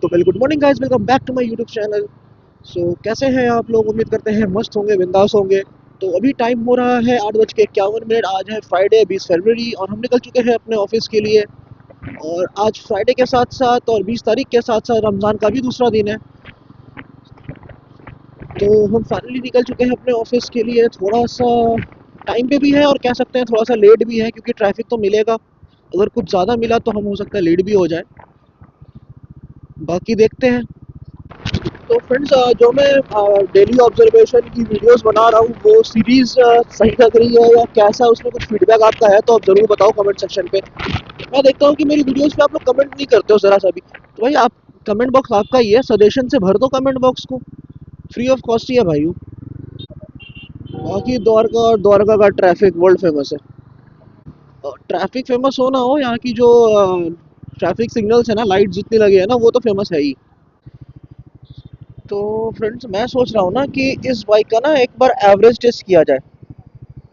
तो well good morning guys, welcome back to my YouTube channel. कैसे हैं आप लोग? उम्मीद करते हैं मस्त होंगे, बिंदास होंगे। तो अभी टाइम हो रहा है 8:51। आज है फ्राइडे 20 फरवरी और हम निकल चुके हैं अपने ऑफिस के लिए। और आज फ्राइडे के साथ साथ और 20 तारीख के साथ साथ रमज़ान का भी दूसरा दिन है। तो हम फाइनली निकल चुके हैं अपने ऑफिस के लिए। थोड़ा सा टाइम पे भी है और कह सकते हैं थोड़ा सा लेट भी है, क्योंकि ट्रैफिक तो मिलेगा। अगर कुछ ज़्यादा मिला तो हम हो सकता है लेट भी हो जाए, बाकी देखते हैं। तो फ्रेंड्स, जो मैं डेली ऑब्जर्वेशन की वीडियोस बना रहा हूँ वो सीरीज़ सही लग रही है या कैसा, उसमें कुछ फीडबैक आपका है तो आप ज़रूर बताओ कमेंट सेक्शन पे। मैं देखता हूँ कि मेरी वीडियोस पे आप लोग कमेंट नहीं करते हो ज़रा सा भी, तो भाई आप, कमेंट बॉक्स आपका ही है, सजेशन से भर दो कमेंट बॉक्स को, फ्री ऑफ कॉस्ट ही है भाई। बाकी द्वारका और द्वारका का ट्रैफिक वर्ल्ड फेमस है। ट्रैफिक फेमस हो ना हो, यहाँ की जो ट्रैफिक सिग्नल्स है ना, लाइट जितनी लगी है ना, वो तो फेमस है ही। तो फ्रेंड्स, मैं सोच रहा हूँ ना कि इस बाइक का ना एक बार एवरेज टेस्ट किया जाए,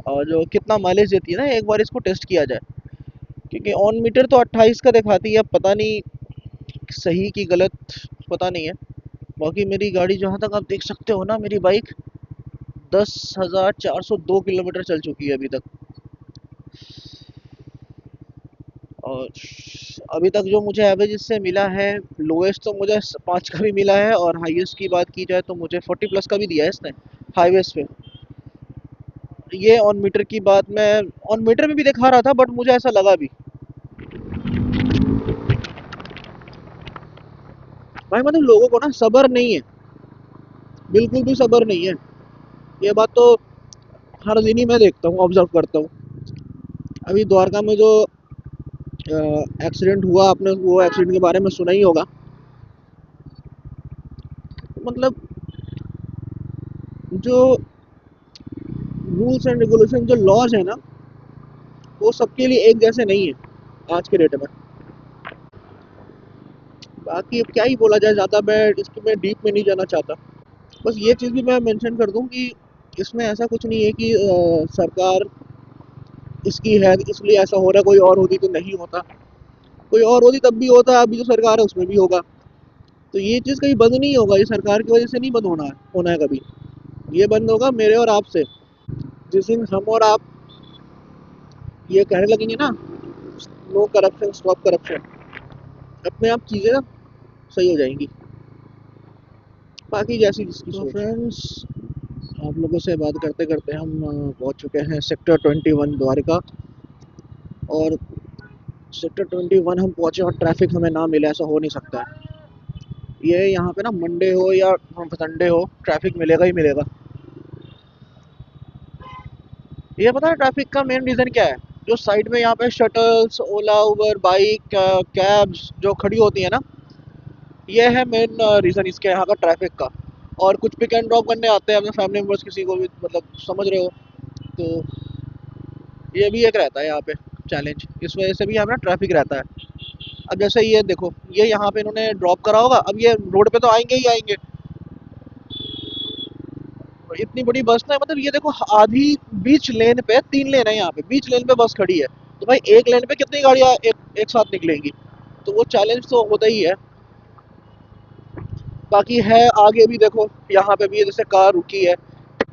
और जो कितना माइलेज देती है ना, एक बार इसको टेस्ट किया जाए। क्योंकि ऑन मीटर तो 28 का दिखाती है, अब पता नहीं सही की गलत, पता नहीं है। बाकी मेरी गाड़ी, जहाँ तक आप देख सकते हो ना, मेरी बाइक 10,402 किलोमीटर चल चुकी है अभी तक। और अभी तक जो मुझे एवरेज इससे मिला है, लोएस्ट तो मुझे 5 का भी मिला है, और हाईएस्ट की बात की जाए तो मुझे 40 प्लस का भी दिया है इसने हाईवेज पे। ये ऑन मीटर की बात, मैं ऑन मीटर में भी दिखा रहा था, बट मुझे ऐसा लगा भी। भाई मतलब लोगों को ना सब्र नहीं है, बिल्कुल भी सब्र नहीं है। ये बात तो हर दिन ही मैं देखता हूँ, ऑब्जर्व करता हूँ। अभी द्वारका में जो एक्सीडेंट हुआ, आपने वो एक्सीडेंट के बारे में सुना ही होगा। मतलब जो रूल्स एंड रेगुलेशन, जो लॉज है ना, वो सबके लिए एक जैसे नहीं है आज के डेट में। बाकी अब क्या ही बोला जाए, ज़्यादा मैं इसमें मैं डीप में नहीं जाना चाहता। बस ये चीज़ भी मैं मेंशन कर दूं कि इसमें ऐसा कुछ नहीं है कि सरकार इसकी है इसलिए ऐसा हो रहा है, कोई और होती तो नहीं होता, कोई और होती तब भी होता, अभी जो सरकार है उसमें भी होगा। तो ये चीज़ कहीं बंद नहीं होगा, ये सरकार की वजह से नहीं बंद होना है कभी। ये बंद होगा मेरे और आपसे, जिस दिन हम और आप ये कहने लगेंगे ना, नो करप्शन स्टॉप करप्शन, अपने आप चीज़ें ना सही हो जाएंगी। बाकी जैसी जिसकी सोच। फ्रेंड्स, आप लोगों से बात करते करते हम पहुंच चुके हैं सेक्टर 21 द्वारका। और सेक्टर 21 हम पहुंचे और ट्रैफिक हमें ना मिले, ऐसा हो नहीं सकता है। ये यहाँ पे ना मंडे हो या संडे हो, ट्रैफिक मिलेगा ही मिलेगा। ये पता है ट्रैफिक का मेन रीज़न क्या है? जो साइड में यहाँ पे शटल्स, ओला, उबर, बाइक, कैब्स जो खड़ी होती है ना, ये है मेन रीज़न इसके यहाँ का ट्रैफिक का। और कुछ पिक एंड ड्रॉप करने आते हैं अपने फैमिली मेम्बर्स, किसी को भी, मतलब समझ रहे हो। तो ये भी एक रहता है यहाँ पे चैलेंज, इस वजह से भी यहाँ पे ट्रैफिक रहता है। अब जैसे ये देखो, ये यहाँ पे इन्होंने ड्रॉप करा होगा, अब ये रोड पे तो आएंगे ही आएंगे। इतनी बड़ी बस ना, मतलब ये देखो, आधी बीच लेन पे, 3 लेन है यहाँ पे, बीच लेन पे बस खड़ी है। तो भाई एक लेन पे कितनी गाड़ियाँ एक साथ निकलेंगी? तो वो चैलेंज तो होता ही है। बाकी है आगे भी देखो, यहाँ पे भी जैसे कार रुकी है।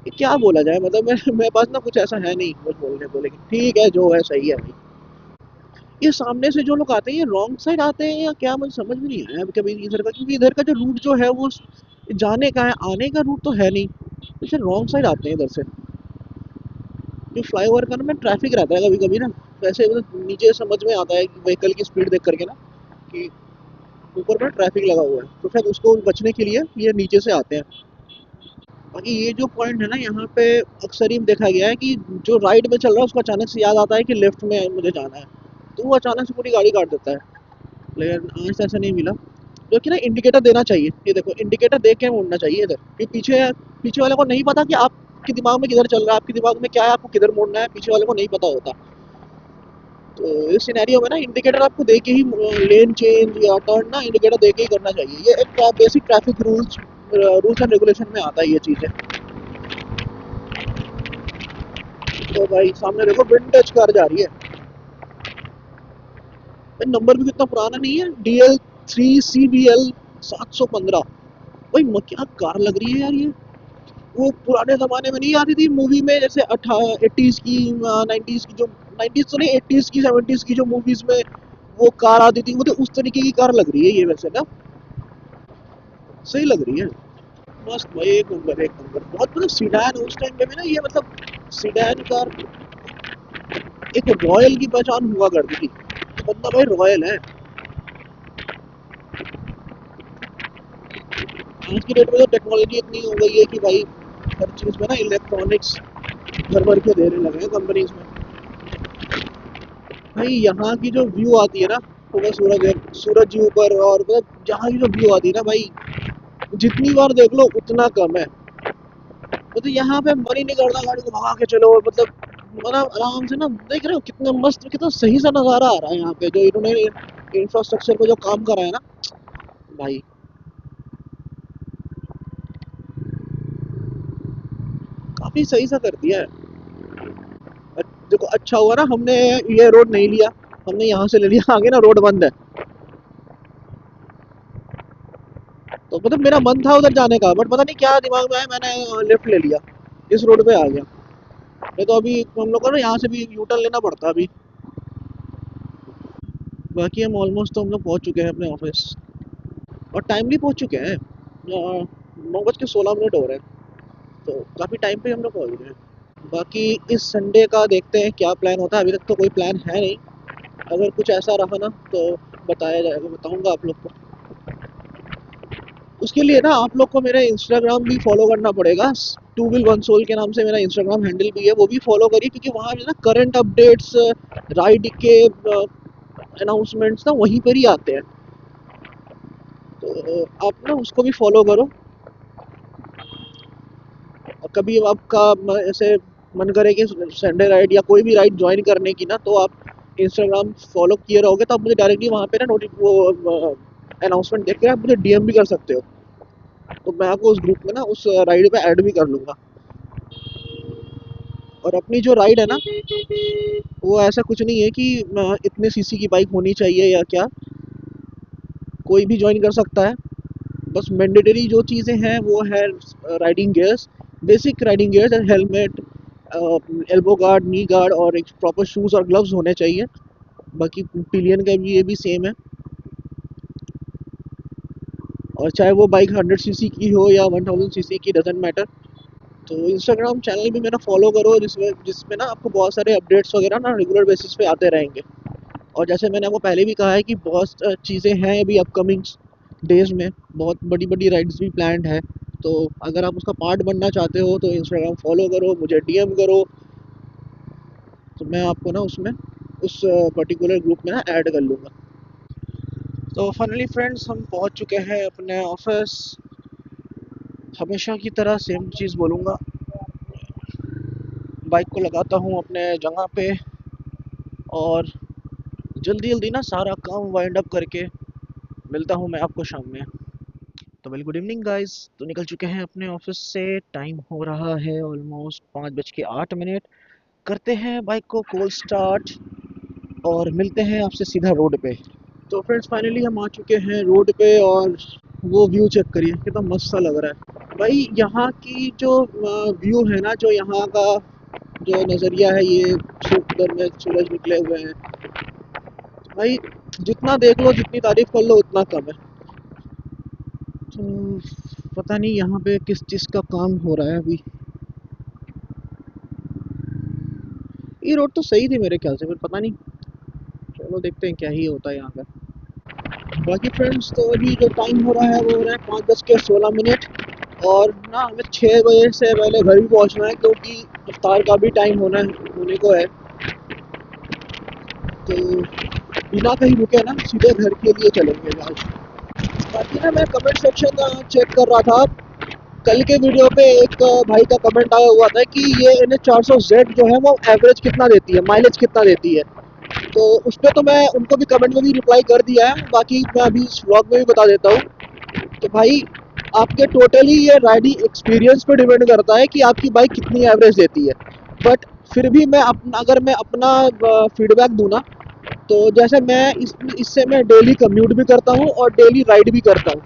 क्या बोला जाए, मतलब मेरे पास ना कुछ ऐसा है नहीं कुछ बोलने को, लेकिन ठीक है, जो है सही है भाई। ये सामने से जो लोग आते हैं, ये रॉन्ग साइड आते हैं या क्या, मुझे समझ में नहीं आया कभी इधर का, क्योंकि इधर का जो रूट जो है वो जाने का है, आने का रूट तो है नहीं। तो रॉन्ग साइड आते हैं इधर से। जो फ्लाईओवर का ना में ट्रैफिक रहता है कभी कभी ना, वैसे मतलब नीचे समझ में आता है कि व्हीकल की स्पीड देख करके ना, कि ऊपर में ट्रैफिक लगा हुआ है, तो शायद उसको बचने के लिए ये नीचे से आते हैं। बाकी ये जो पॉइंट है ना, यहाँ पे अक्सर ही देखा गया है कि जो राइट में चल रहा है उसको अचानक से याद आता है कि लेफ्ट में मुझे जाना है, तो वो अचानक से पूरी गाड़ी काट देता है। लेकिन आज तो ऐसा नहीं मिला। जो कि ना इंडिकेटर देना चाहिए, ये देखो इंडिकेटर देख के मुड़ना चाहिए इधर, कि पीछे पीछे वाले को नहीं पता कि आपके दिमाग में किधर चल रहा है, आपके दिमाग में क्या है, आपको किधर मुड़ना है, पीछे वाले को नहीं पता होता। तो इस सिनेरियो में ना इंडिकेटर आपको दे के ही, लेन चेंज या टर्न ना इंडिकेटर दे के ही करना चाहिए। ये एक basic traffic rules and regulation में आता है ये चीज़ें। तो भाई सामने देखो विंटेज कार जा रही है, नंबर भी कितना पुराना नहीं है, DL3CBL 715। भाई क्या कार लग रही है यार ये। वो पुराने जमाने में नहीं आती थी मूवी में, जैसे 80s की 90s की जो, 90s तो नहीं 80s की 70s की जो मूवीज में वो कार आती थी, मुझे उस तरीके की कार लग रही है ये वैसे ना। सही लग रही है। मस्त भाई, एक नंबर एक नंबर। बहुत मतलब सीडान उस टाइम पे भी ना ये, मतलब सीडान कार एक रॉयल की पहचान हुआ करती थी। तो बंदा भाई रॉयल है। आज की डेट में तो टेक्नोलॉजी इतनी हो गई है कि भाई हर चीज़ में ना इलेक्ट्रॉनिक्स भर भर के देने लगे हैं कंपनीज में। भाई यहाँ की जो व्यू आती है ना, सुबह सूरज जी ऊपर, और मतलब जहाँ की जो व्यू आती है ना भाई, जितनी बार देख लो उतना कम है। मतलब यहाँ पे मन ही नहीं करता गाड़ी को भगा के चलो, मतलब आराम से ना देख रहे हो कितना मस्त, कितना सही सा नज़ारा आ रहा है यहाँ पे जो इन्होंने इंफ्रास्ट्रक्चर पे जो काम करा है ना भाई। काफी सही सा कर दिया है। देखो अच्छा हुआ ना हमने ये रोड नहीं लिया, हमने यहाँ से ले लिया, आगे ना रोड बंद है। तो मतलब मेरा मन था उधर जाने का, बट पता नहीं क्या दिमाग में आया, मैंने लेफ्ट ले लिया, इस रोड पे आ गया। नहीं तो अभी हम लोग को ना यहाँ से भी यू टर्न लेना पड़ता अभी। बाकी हम ऑलमोस्ट तो हम लोग पहुँच चुके हैं अपने ऑफिस, और टाइमली पहुँच चुके हैं। 9:16 हो रहे हैं, तो काफ़ी टाइम पे हम लोग पहुँच गए हैं। बाकी इस संडे का देखते हैं क्या प्लान होता है, अभी तक तो कोई प्लान है नहीं। अगर कुछ ऐसा रहा ना तो बताया जाएगा, बताऊंगा आप लोग को। उसके लिए ना आप लोग को मेरा इंस्टाग्राम भी फॉलो करना पड़ेगा। टू विल वन सोल के नाम से मेरा इंस्टाग्राम हैंडल भी है, वो भी फॉलो करिए, क्योंकि वहाँ ना करंट अपडेट्स, राइड के अनाउंसमेंट्स ना वहीं पर ही आते हैं। तो आप ना उसको भी फॉलो करो। और कभी आपका ऐसे मन करे कि संडे राइड या कोई भी राइड ज्वाइन करने की ना, तो आप इंस्टाग्राम फॉलो किए रहोगे तो आप मुझे डायरेक्टली वहाँ पे ना नोटिस वो अनाउंसमेंट देख के आप मुझे डीएम भी कर सकते हो। तो मैं आपको उस ग्रुप में ना उस राइड पे ऐड भी कर लूँगा। और अपनी जो राइड है ना, वो ऐसा कुछ नहीं है कि इतने सीसी की बाइक होनी चाहिए या क्या, कोई भी ज्वाइन कर सकता है। बस मैंडेटरी जो चीज़ें हैं वो है riding gears, basic riding gears, helmet, elbow guard, नी गार्ड, और एक प्रॉपर शूज़ और ग्लव्स होने चाहिए। बाकी पिलियन का भी ये भी सेम है। और चाहे वो बाइक 100 सीसी की हो या 1000 सीसी की, डजेंट मैटर। तो इंस्टाग्राम चैनल भी मेरा फॉलो करो, जिसमें जिसमें ना आपको बहुत सारे अपडेट्स वगैरह ना रेगुलर बेसिस पे आते रहेंगे। और जैसे मैंने आपको पहले भी कहा है कि बहुत चीज़ें हैं अभी अपकमिंग डेज में, बहुत बड़ी बड़ी राइड्स भी प्लान्ड है। तो अगर आप उसका पार्ट बनना चाहते हो तो इंस्टाग्राम फॉलो करो, मुझे डीएम करो, तो मैं आपको ना उसमें उस पर्टिकुलर ग्रुप में ना ऐड कर लूँगा। तो फाइनली फ्रेंड्स हम पहुंच चुके हैं अपने ऑफिस। हमेशा की तरह सेम चीज़ बोलूँगा, बाइक को लगाता हूँ अपने जगह पे, और जल्दी जल्दी ना सारा काम वाइंड अप करके मिलता हूँ मैं आपको शाम में। तो वेल गुड इवनिंग गाइस, तो निकल चुके हैं अपने ऑफिस से, टाइम हो रहा है ऑलमोस्ट 5:08। करते हैं बाइक को कोल्ड स्टार्ट और मिलते हैं आपसे सीधा रोड पे। तो फ्रेंड्स फाइनली हम आ चुके हैं रोड पे, और वो व्यू चेक करिए कितना मस्त सा लग रहा है भाई। यहाँ की जो व्यू है ना, जो यहाँ का जो नज़रिया है, ये उधर में सूरज निकले हुए हैं भाई, जितना देख लो जितनी तारीफ कर लो उतना कम है। तो पता नहीं यहाँ पे किस चीज़ का काम हो रहा है अभी। ये रोड तो सही थी मेरे ख्याल से, फिर पता नहीं, चलो देखते हैं क्या ही होता है यहाँ का। बाकी फ्रेंड्स तो अभी जो टाइम हो रहा है वो हो रहा है 5:16। और ना हमें 6 बजे से पहले घर भी पहुँचना है, क्योंकि इफ्तार का भी टाइम होने को है। तो बिना कहीं रुके ना सीधे घर के लिए चलेंगे आज। बाकी ना मैं कमेंट सेक्शन चेक कर रहा था, कल के वीडियो पे एक भाई का कमेंट आया हुआ था कि ये NH 400Z जो है वो एवरेज कितना देती है, माइलेज कितना देती है। तो उस पर तो मैं उनको भी कमेंट में भी रिप्लाई कर दिया है, बाकी मैं अभी इस व्लॉग में भी बता देता हूँ। तो भाई आपके टोटली ये राइडिंग एक्सपीरियंस पे डिपेंड करता है कि आपकी बाइक कितनी एवरेज देती है। बट फिर भी मैं अपना, अगर मैं अपना फीडबैक दूँ ना, तो जैसे मैं इससे मैं डेली कम्यूट भी करता हूँ और डेली राइड भी करता हूँ।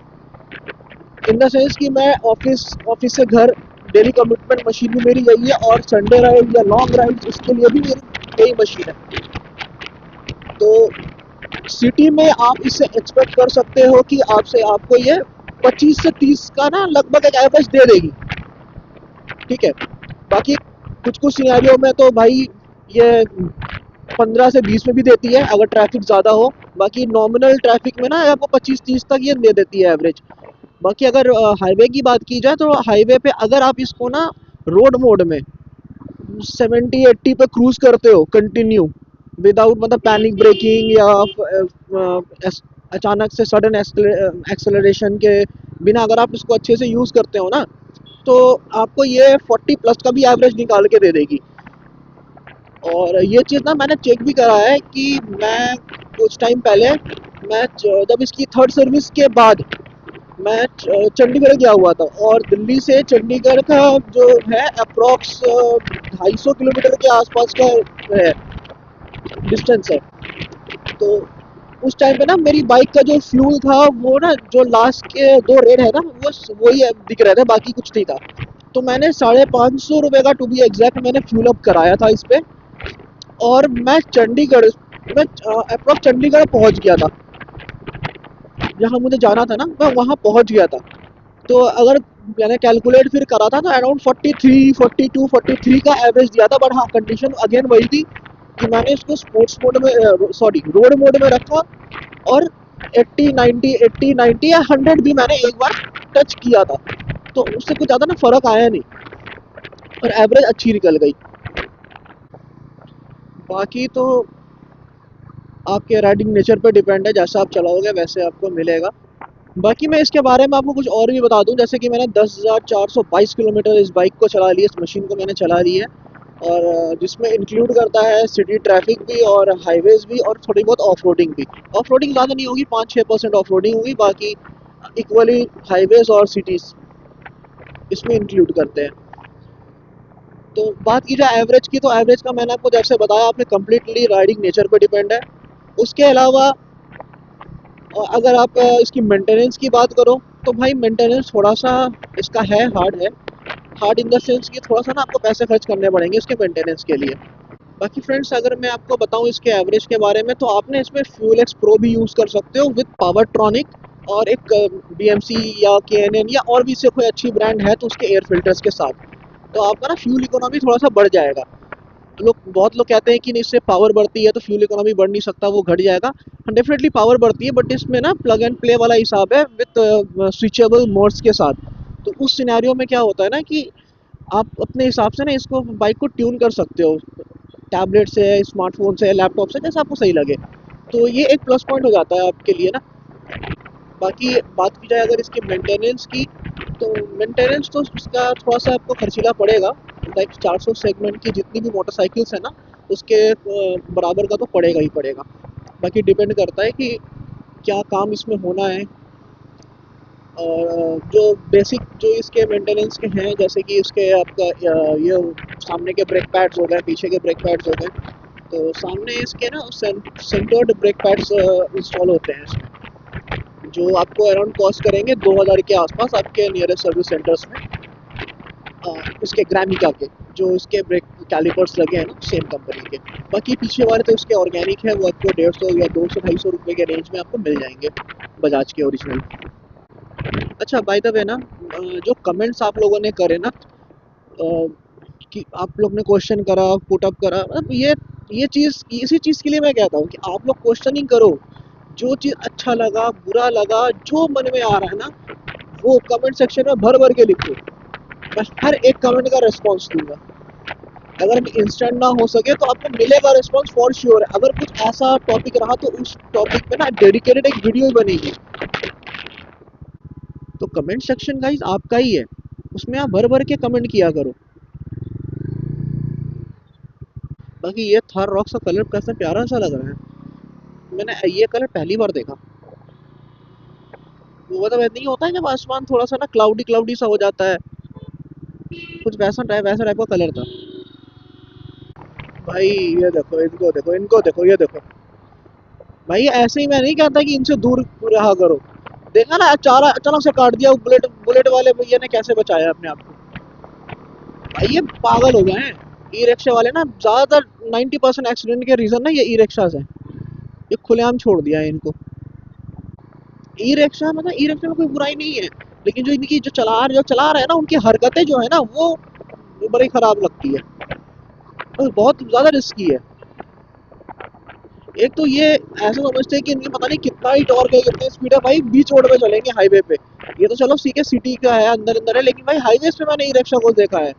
इन द सेंस कि मैं ऑफिस ऑफिस से घर डेली कमिटमेंट मशीन भी मेरी यही है, और संडे राइड या लॉन्ग राइड उसके लिए भी मेरी यही मशीन है। तो सिटी में आप इससे एक्सपेक्ट कर सकते हो कि आपसे आपको ये 25 से 30 का ना लगभग एक एवरेज दे देगी, ठीक है। बाकी कुछ कुछ सिनेरियो में तो भाई ये 15 से 20 में भी देती है अगर ट्रैफिक ज़्यादा हो। बाकी नॉमिनल ट्रैफिक में ना आपको 25-30 तक ये दे देती है एवरेज। बाकी अगर हाईवे की बात की जाए तो हाईवे पे अगर आप इसको ना रोड मोड में 70-80 पे क्रूज करते हो कंटिन्यू विदाउट मतलब पैनिक ब्रेकिंग या अचानक से सडन एक्सेलरेशन के बिना अगर आप इसको अच्छे से यूज़ करते हो ना, तो आपको ये 40 प्लस का भी एवरेज निकाल के दे देगी। और ये चीज़ ना मैंने चेक भी करा है कि मैं कुछ टाइम पहले मैं जब इसकी थर्ड सर्विस के बाद मैं चंडीगढ़ गया हुआ था, और दिल्ली से चंडीगढ़ का जो है अप्रॉक्स 250 किलोमीटर के आसपास का है डिस्टेंस है। तो उस टाइम पे ना मेरी बाइक का जो फ्यूल था वो ना जो लास्ट के 2 रेड है ना वो वही दिख रहे थे, बाकी कुछ नहीं था। तो मैंने 550 रुपये का टू बी एग्जैक्ट मैंने फ्यूल अप कराया था इस पे, और मैं चंडीगढ़ मैं अप्रॉक्स चंडीगढ़ पहुंच गया था, जहाँ मुझे जाना था ना मैं वहाँ पहुंच गया था। तो अगर मैंने कैलकुलेट फिर करा था तो अराउंड 43, 42, 43 का एवरेज दिया था। बट हाँ कंडीशन अगेन वही थी कि मैंने इसको स्पोर्ट्स मोड में सॉरी रोड मोड में रखा, और 80, 90, 80, 90 या 100 भी मैंने एक बार टच किया था। तो उससे कुछ ज़्यादा ना फ़र्क आया नहीं, और एवरेज अच्छी निकल गई। बाकी तो आपके राइडिंग नेचर पे डिपेंड है, जैसा आप चलाओगे वैसे आपको मिलेगा। बाकी मैं इसके बारे में आपको कुछ और भी बता दूं, जैसे कि मैंने 10,422 किलोमीटर इस बाइक को चला लिया, इस मशीन को मैंने चला ली है। और जिसमें इंक्लूड करता है सिटी ट्रैफिक भी और हाईवेज भी और थोड़ी बहुत ऑफ रोडिंग भी। ऑफ रोडिंग ज़्यादा नहीं होगी, 5-6% ऑफ रोडिंग होगी, बाकी इक्वली हाईवेज और सिटीज़ इसमें इंक्लूड करते हैं। तो बात की जाए एवरेज की, तो एवरेज का मैंने आपको जैसे बताया आपने कम्प्लीटली राइडिंग नेचर पर डिपेंड है। उसके अलावा अगर आप इसकी मेंटेनेंस की बात करो तो भाई मेंटेनेंस थोड़ा सा इसका है हार्ड है। हार्ड इन द सेंस कि थोड़ा सा ना आपको पैसे खर्च करने पड़ेंगे इसके मेंटेनेंस के लिए। बाकी फ्रेंड्स अगर मैं आपको बताऊं इसके एवरेज के बारे में, तो आपने इसमें फ्यूल एक्स प्रो भी यूज़ कर सकते हो विद पावर ट्रॉनिक, और एक BMC या KNN या और भी इससे कोई अच्छी ब्रांड है तो उसके एयर फिल्टर्स के साथ, तो आपका ना फ्यूल इकोनॉमी थोड़ा सा बढ़ जाएगा। बहुत लोग कहते हैं कि इससे पावर बढ़ती है तो फ्यूल इकोनॉमी बढ़ नहीं सकता, वो घट जाएगा। डेफिनेटली पावर बढ़ती है, बट इसमें ना प्लग एंड प्ले वाला हिसाब है विद स्विचेबल मोड्स के साथ। तो उस सिनेरियो में क्या होता है ना कि आप अपने हिसाब से ना इसको बाइक को ट्यून कर सकते हो, टैबलेट से, स्मार्टफोन से, लैपटॉप से, जैसा आपको सही लगे। तो ये एक प्लस पॉइंट हो जाता है आपके लिए ना। बाकी बात की जाए अगर इसके मेंटेनेंस की, तो मेंटेनेंस तो उसका थोड़ा सा आपको खर्चीला पड़ेगा। लाइक 400 सेगमेंट की जितनी भी मोटरसाइकिल्स है ना उसके बराबर का तो पड़ेगा ही पड़ेगा। बाकी डिपेंड करता है कि क्या काम इसमें होना है। और जो बेसिक जो इसके मेंटेनेंस के हैं, जैसे कि इसके आपका ये सामने के ब्रेक पैड्स हो गए, पीछे के ब्रेक पैड्स हो गए। तो सामने इसके ना सेंटर्ड ब्रेक पैड्स इंस्टॉल होते हैं इसमें, जो आपको अराउंड कॉस्ट करेंगे 2,000 के आसपास आपके नियरेस्ट सर्विस सेंटर्स में। इसके ग्रामिका के जो इसके ब्रेक कैलिपर्स लगे हैं ना सेम कंपनी के। बाकी पीछे वाले तो उसके ऑर्गेनिक है, वो आपको 150 या 200-250 रुपये के रेंज में आपको मिल जाएंगे, बजाज के ओरिजिनल। अच्छा बाय द वे ना, जो कमेंट्स आप लोगों ने करे ना, कि आप लोग ने क्वेश्चन करा, पुट अप करा, मतलब ये चीज़ इसी चीज़ के लिए मैं कहता हूँ कि आप लोग क्वेश्चनिंग करो। जो चीज़ अच्छा लगा, बुरा लगा, जो मन में आ रहा है ना वो कमेंट सेक्शन में भर भर के लिखो। मैं हर एक कमेंट का रिस्पॉन्स दूंगा। अगर इंस्टेंट ना हो सके तो आपको मिलेगा रिस्पॉन्स फॉर श्योर है। अगर कुछ ऐसा टॉपिक रहा तो उस टॉपिक पे ना डेडिकेटेड एक वीडियो ही बनेगी। तो कमेंट सेक्शन गाइस आपका ही है, उसमें आप भर भर के कमेंट किया करो। बाकी ये थार रॉक्स का कलर कैसा प्यारा सा लग रहा है, मैंने ये कलर पहली बार देखा। वो मतलब नहीं होता है जब आसमान थोड़ा सा ना क्लाउडी क्लाउडी सा हो जाता है, कुछ वैसा टाइप का कलर था। भाई ये देखो, इनको देखो, इनको देखो, ये देखो। भाई ऐसे ही मैं नहीं कहता कि इनसे दूर रहा करो, देखा ना, अचारा अचानक से काट दिया। बुलेट बुलेट वाले भैया ने कैसे बचाया अपने आप को। भाई ये पागल हो गए हैं ई रिक्शा वाले ना। ज्यादातर 90% एक्सीडेंट के रीजन ना ये ई रिक्शाज हैं। ये खुलेआम छोड़ दिया है इनको। ई रिक्शा मतलब ई रिक्शा में कोई बुराई नहीं है, लेकिन जो इनकी जो चला रहे हैं ना, उनकी हरकतें जो है ना वो बड़ी खराब लगती है। तो बहुत ज्यादा रिस्की है। एक तो ये ऐसा समझते हैं कि इनकी पता नहीं कितना ही टॉर्क है, कितनी स्पीड है। भाई बीच रोड पे चलेंगे, हाईवे पे। ये तो चलो ठीक है, सिटी का है, अंदर अंदर है, लेकिन भाई हाईवे पे मैंने ई रिक्शा को देखा है।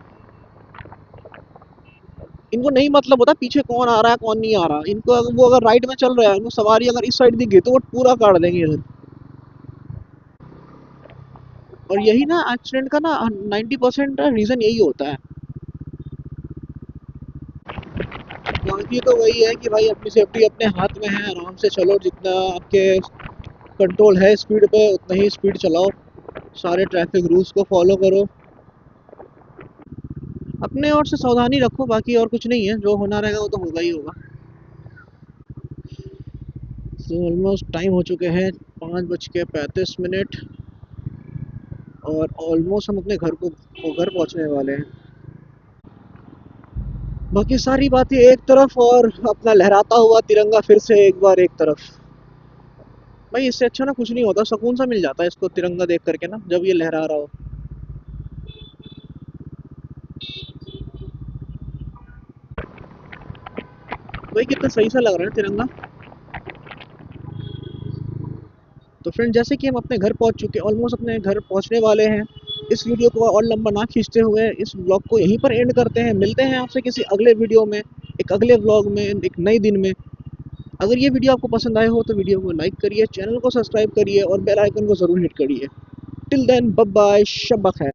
इनको नहीं मतलब होता पीछे कौन आ रहा है कौन नहीं आ रहा। इनको वो अगर राइट में चल रहा है, उनको सवारी अगर इस साइड दिख गई तो वो पूरा काट देंगे इधर। और यही ना एक्सीडेंट का ना 90% रीजन यही होता है। बाकी तो वही है कि भाई अपनी सेफ्टी अपने हाथ में है। आराम से चलो, जितना आपके कंट्रोल है स्पीड पे उतना ही स्पीड चलाओ। सारे ट्रैफिक रूल्स को फॉलो करो। अपने और से सावधानी रखो, बाकी और कुछ नहीं है। जो होना रहेगा वो तो होगा ही होगा। तो ऑलमोस्ट टाइम हो चुके हैं 5:35। और ऑलमोस्ट हम अपने घर पहुंचने वाले हैं। बाकी सारी बातें एक तरफ, और अपना लहराता हुआ तिरंगा फिर से एक बार एक तरफ। भाई इससे अच्छा ना कुछ नहीं होता। सुकून सा मिल जाता है इसको तिरंगा देख करके ना, जब ये लहरा रहा हो। भाई कितना सही सा लग रहा है तिरंगा। तो फ्रेंड, जैसे कि हम अपने घर पहुंच चुके हैं, ऑलमोस्ट अपने घर पहुंचने वाले हैं। इस वीडियो को और लंबा ना खींचते हुए इस ब्लॉग को यहीं पर एंड करते हैं। मिलते हैं आपसे किसी अगले वीडियो में, एक अगले व्लॉग में, एक नए दिन में। अगर ये वीडियो आपको पसंद आए हो तो वीडियो को लाइक करिए, चैनल को सब्सक्राइब करिए और बेल आइकन को ज़रूर हिट करिए। टिल देन बाय बाय, शब्बा खैर।